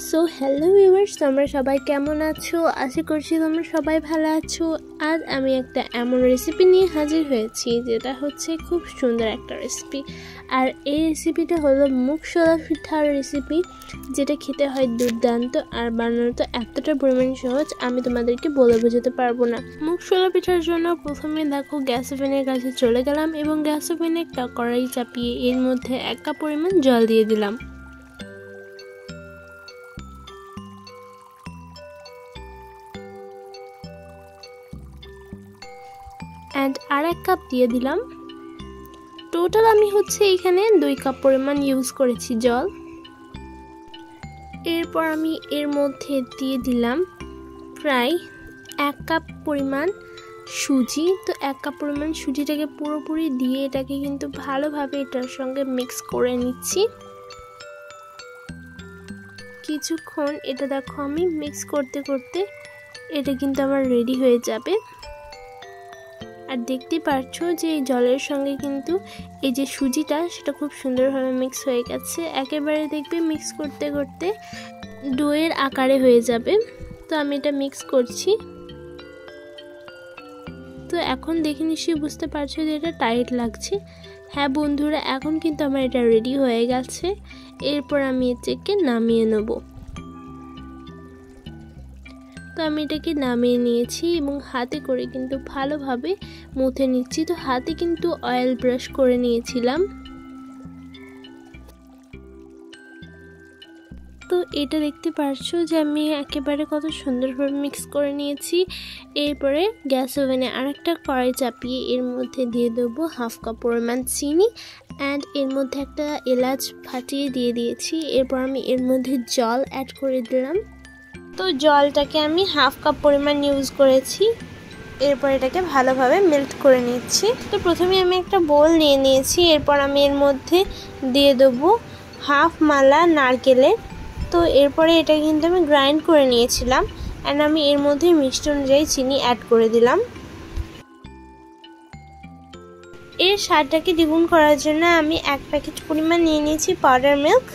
So hello viewers, তোমরা সবাই কেমন আছো? আশা করছি তোমরা সবাই ভালো আছো। আজ আমি একটা এমন রেসিপি নিয়ে হাজির হয়েছি যেটা হচ্ছে খুব সুন্দর একটা রেসিপি। আর এই রেসিপিটা হলো মuksola পিঠার রেসিপি, যেটা খেতে হয় দুর্দান্ত আর বানানো তো এতটা পরিমাণ সহজ আমি তোমাদেরকে বলে বোঝাতে পারবো না। muksola পিঠার জন্য প্রথমে দেখো গ্যাস ওভেনের কাছে চলে গেলাম এবং গ্যাস ওভেনে একটা কড়াই চাপিয়ে এর মধ্যে 1 কাপ পরিমাণ জল দিয়ে দিলাম। এন্ড আর 1 কাপ দিয়ে দিলাম। টোটাল আমি হচ্ছে এখানে 2 কাপ পরিমাণ ইউজ করেছি জল। এরপর আমি এর মধ্যে দিয়ে দিলাম প্রায় 1 কাপ পরিমাণ সুজি। তো 1 কাপ পরিমাণ সুজিটাকে পুরোপুরি দিয়ে এটাকে কিন্তু ভালোভাবে এটার সঙ্গে মিক্স করে নিচ্ছি। কিছুক্ষণ এটা দেখো আমি মিক্স করতে করতে এটা কিন্তু আমার রেডি হয়ে যাবে। আর দেখতে পাচ্ছো যে এই জলের সঙ্গে কিন্তু এই যে সুজিটা সেটা খুব সুন্দরভাবে মিক্স হয়ে গেছে। একেবারে দেখবে মিক্স করতে করতে ডোয়ের আকারে হয়ে যাবে। তো আমি এটা মিক্স করছি। তো এখন দেখে নিশ্চয়ই বুঝতে পারছো যে এটা টাইট লাগছে। হ্যাঁ বন্ধুরা, এখন কিন্তু আমার এটা রেডি হয়ে গেছে। এরপর আমি এটাকে নামিয়ে নেব। তো আমি এটাকে নামিয়ে নিয়েছি এবং হাতে করে কিন্তু ভালোভাবে মুথে নিচ্ছি। তো হাতে কিন্তু অয়েল ব্রাশ করে নিয়েছিলাম। তো এটা দেখতে পারছো যে আমি একেবারে কত সুন্দরভাবে মিক্স করে নিয়েছি। এরপরে গ্যাস ওভেনে আরেকটা কড়াই চাপিয়ে এর মধ্যে দিয়ে দেবো 1/2 কাপ পরিমাণ চিনি অ্যান্ড এর মধ্যে একটা এলাচ ফাটিয়ে দিয়ে দিয়েছি। এরপর আমি এর মধ্যে জল অ্যাড করে দিলাম। তো জলটাকে আমি 1/2 কাপ পরিমাণ ইউজ করেছি। এরপর এটাকে ভালোভাবে মেল্ট করে নিচ্ছি। তো প্রথমে আমি একটা বোল নিয়ে নিয়েছি। এরপর আমি এর মধ্যে দিয়ে দেবো 1/2 মালা নারকেলের। তো এরপরে এটা কিন্তু আমি গ্রাইন্ড করে নিয়েছিলাম অ্যান্ড আমি এর মধ্যে মিষ্টি অনুযায়ী চিনি অ্যাড করে দিলাম। এর স্বাদটাকে দ্বিগুণ করার জন্য আমি 1 প্যাকেট পরিমাণ নিয়ে নিয়েছি পাউডার মিল্ক।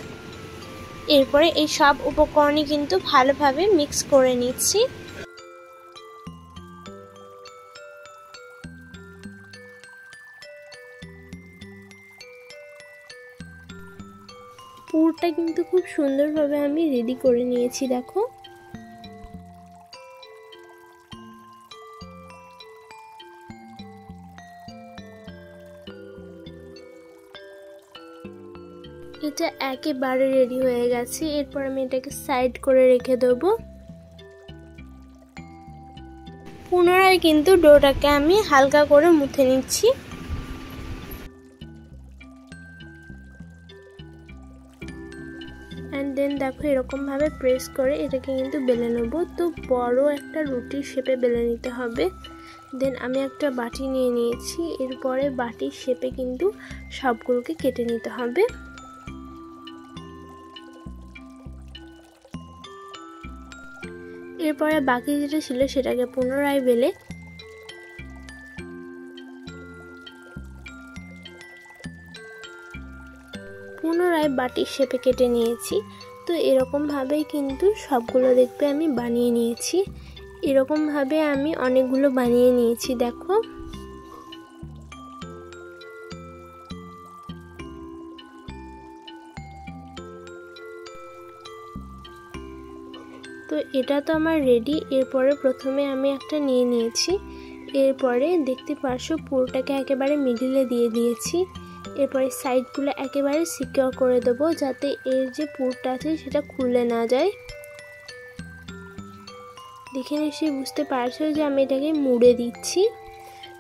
এরপরে এই সব উপকরণই কিন্তু ভালোভাবে মিক্স করে নিচ্ছি। পুরটা কিন্তু খুব সুন্দরভাবে আমি রেডি করে নিয়েছি। দেখো এটা একেবারে রেডি হয়ে গেছে। এরপর আমি এটাকে সাইড করে রেখে দেবো। পুনরায় কিন্তু ডোটাকে আমি হালকা করে মুথে নিচ্ছি। অ্যান্ড দেন দেখো এরকমভাবে প্রেস করে এটাকে কিন্তু বেলে নেবো। তো বড় একটা রুটির শেপে বেলে নিতে হবে। দেন আমি একটা বাটি নিয়ে নিয়েছি। এরপরে বাটির শেপে কিন্তু সবগুলোকে কেটে নিতে হবে। এরপরে বাকি যেটা ছিল সেটাকে পুনরায় বেলে পুনরায় বাটির শেপে কেটে নিয়েছি। তো এরকমভাবেই কিন্তু সবগুলো দেখবে আমি বানিয়ে নিয়েছি। এরকমভাবে আমি অনেকগুলো বানিয়ে নিয়েছি। দেখো তো এটা তো আমার রেডি। এরপরে প্রথমে আমি একটা নিয়ে নিয়েছি। এরপরে দেখতে পারছো পুরোটাকে একেবারে মিডিলে দিয়ে দিয়েছি। এরপরে সাইডগুলো একেবারে সিকিউর করে দেবো যাতে এর যে পুরটা আছে সেটা খুলে না যায়। দেখে নিশ্চয়ই বুঝতে পারছো যে আমি এটাকে মুড়ে দিচ্ছি।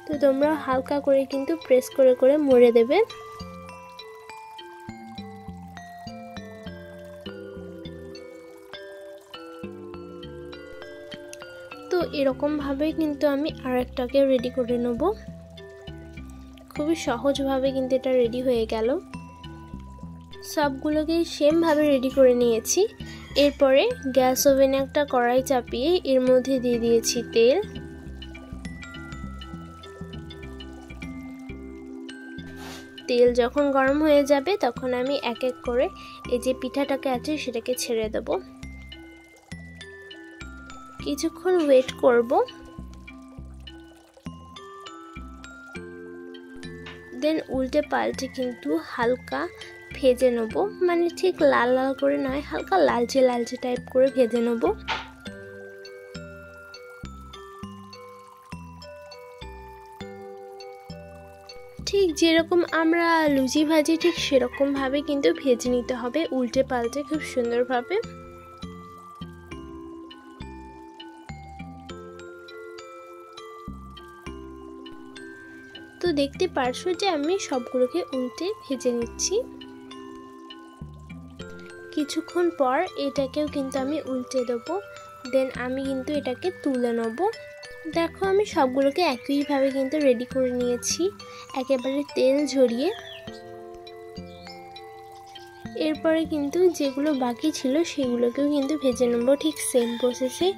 তো তোমরা হালকা করে কিন্তু প্রেস করে করে মুড়ে দেবে। তো এরকমভাবেই কিন্তু আমি আরেকটাকে রেডি করে নেব। খুবই সহজভাবে কিন্তু এটা রেডি হয়ে গেল। সবগুলোকে সেমভাবে রেডি করে নিয়েছি। এরপরে গ্যাস ওভেনে একটা কড়াই চাপিয়ে এর মধ্যে দিয়ে দিয়েছি তেল। তেল যখন গরম হয়ে যাবে তখন আমি এক এক করে এই যে পিঠাটাকে আছে সেটাকে ছেড়ে দেবো। কিছুক্ষণ ওয়েট করব। দেন উল্টে পাল্টে কিন্তু হালকা ভেজে নেব, মানে ঠিক লাল লাল করে নয়, হালকা লালচে লালচে টাইপ করে ভেজে নেব। ঠিক যেরকম আমরা লুচি ভাজি ঠিক সেরকম ভাবে কিন্তু ভেজে নিতে হবে, উল্টে পাল্টে খুব সুন্দরভাবে। তো দেখতে পারছো যে আমি সবগুলোকে উল্টে ভেজে নিচ্ছি। কিছুক্ষণ পর এটাকেও কিন্তু আমি উল্টে দেবো। দেন আমি কিন্তু এটাকে তুলে নেব। দেখো আমি সবগুলোকে একইভাবে কিন্তু রেডি করে নিয়েছি, একেবারে তেল ঝরিয়ে। এরপরে কিন্তু যেগুলো বাকি ছিল সেগুলোকেও কিন্তু ভেজে নেব ঠিক সেম প্রসেসে।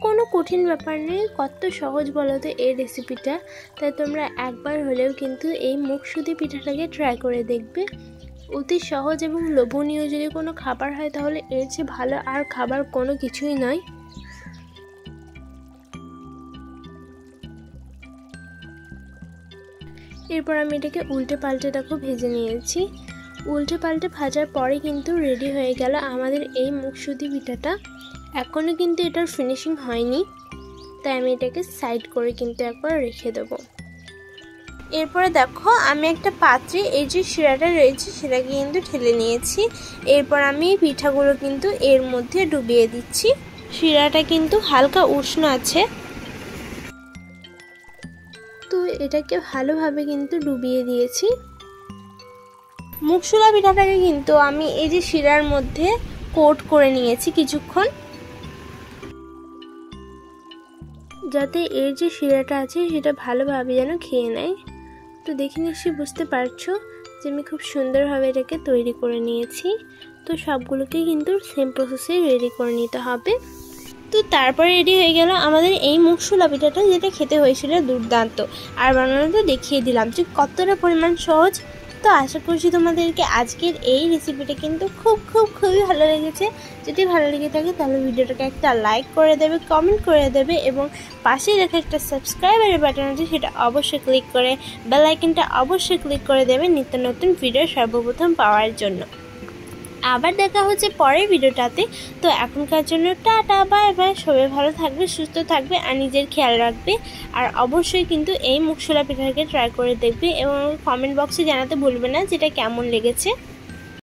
কোনো কঠিন ব্যাপার নেই, কত সহজ বলো তো এই রেসিপিটা। তাই তোমরা একবার হলেও কিন্তু এই মুখশুদি পিঠাটাকে ট্রাই করে দেখবে। অতি সহজ এবং লোভনীয় যদি কোনো খাবার হয় তাহলে এর চেয়ে ভালো আর খাবার কোনো কিছুই নয়। এরপর আমি এটাকে উল্টে পাল্টে দেখো ভেজে নিয়েছি। উল্টে পাল্টে ভাজার পরে কিন্তু রেডি হয়ে গেল আমাদের এই মুখশুদি পিঠাটা। এখনও কিন্তু এটার ফিনিশিং হয়নি, তাই আমি এটাকে সাইড করে কিন্তু একবার রেখে দেবো। এরপরে দেখো আমি একটা পাত্রে এই যে শিরাটা রয়েছে সেটাকে কিন্তু ঢেলে নিয়েছি। এরপর আমি পিঠাগুলো কিন্তু এর মধ্যে ডুবিয়ে দিচ্ছি। শিরাটা কিন্তু হালকা উষ্ণ আছে, তো এটাকে ভালোভাবে কিন্তু ডুবিয়ে দিয়েছি। মকসুলা পিঠাটাকে কিন্তু আমি এই যে শিরার মধ্যে কোট করে নিয়েছি কিছুক্ষণ, যাতে এর যে শিরাটা আছে সেটা ভালোভাবে যেন খেয়ে নেয়। তো দেখে নিশ্চয়ই বুঝতে পারছো যে আমি খুব সুন্দরভাবে এটাকে তৈরি করে নিয়েছি। তো সবগুলোকে কিন্তু সেম প্রসেসে রেডি করে নিতে হবে। তো তারপরে রেডি হয়ে গেল আমাদের এই মুখশুলা পিঠাটা, যেটা খেতে হয়েছিল দুর্দান্ত। আর বানানো তো দেখিয়ে দিলাম যে কতটা পরিমাণ সহজ। তো আশা করছি তোমাদেরকে আজকের এই রেসিপিটা কিন্তু খুবই ভালো লেগেছে। যদি ভালো লেগে থাকে তাহলে ভিডিওটাকে একটা লাইক করে দেবে, কমেন্ট করে দেবে এবং পাশে রেখে একটা সাবস্ক্রাইবের বাটন আছে সেটা অবশ্যই ক্লিক করে বেল আইকনটা অবশ্যই ক্লিক করে দেবে নিত্য নতুন ভিডিও সর্বপ্রথম পাওয়ার জন্য। আবার দেখা হচ্ছে পরের ভিডিওটাতে। তো এখনকার জন্য টাটা, বাই বাই। সবাই ভালো থাকবে, সুস্থ থাকবে আর নিজের খেয়াল রাখবে। আর অবশ্যই কিন্তু এই মুখশুলা পিঠাকে ট্রাই করে দেখবে এবং কমেন্ট বক্সে জানাতে ভুলবে না যেটা কেমন লেগেছে।